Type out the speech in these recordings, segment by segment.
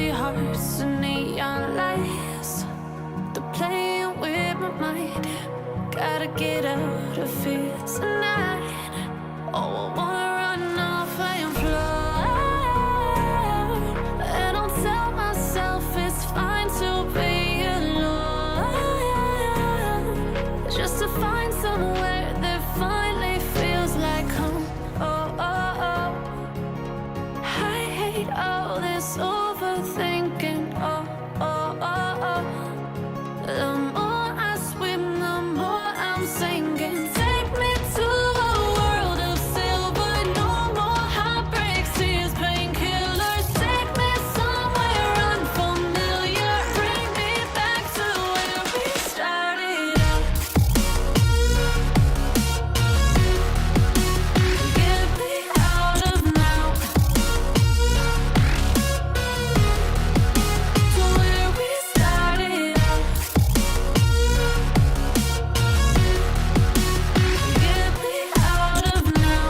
empty hearts and neon lights. They're playing with my mind. Gotta get out of here tonight. Oh, I wanna run off and fly. And I'll tell myself it's fine to be alone, just to find somewhere that finally feels like home. Oh, oh, oh. I hate all this overthinking. Oh, oh, oh, oh. The more I swim, the more I'm sinking. Take me to a world of silver. No more heartbreaks, tears, painkillers. Take me somewhere unfamiliar. Bring me back to where we started out. Get me out of now, to where we started out. Get me out of now,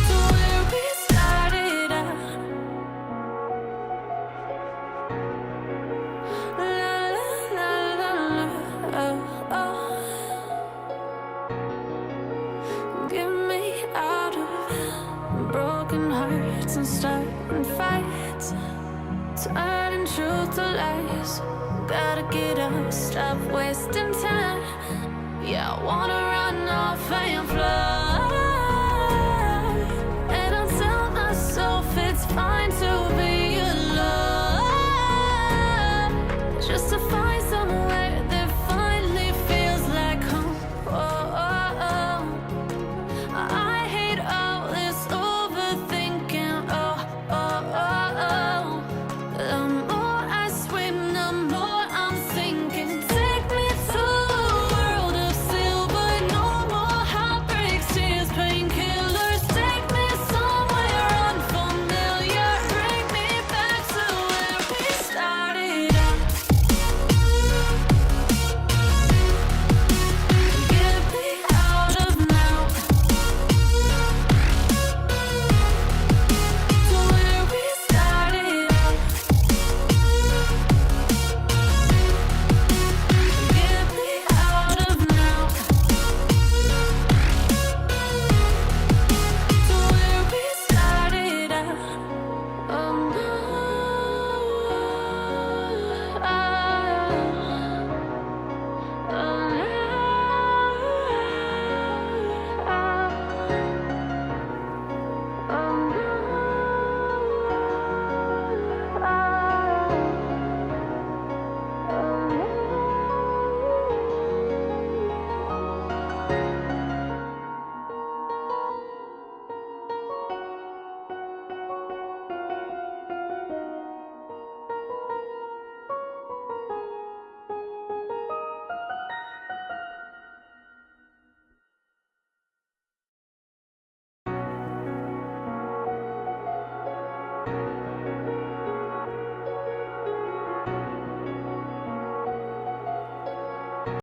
to where we started out. La la la la, oh, oh. Get me out of broken hearts and starting fights, turning truth to lies. Gotta get up, stop wasting time. Yeah, I wanna run off and fly. And I'll tell myself it's fine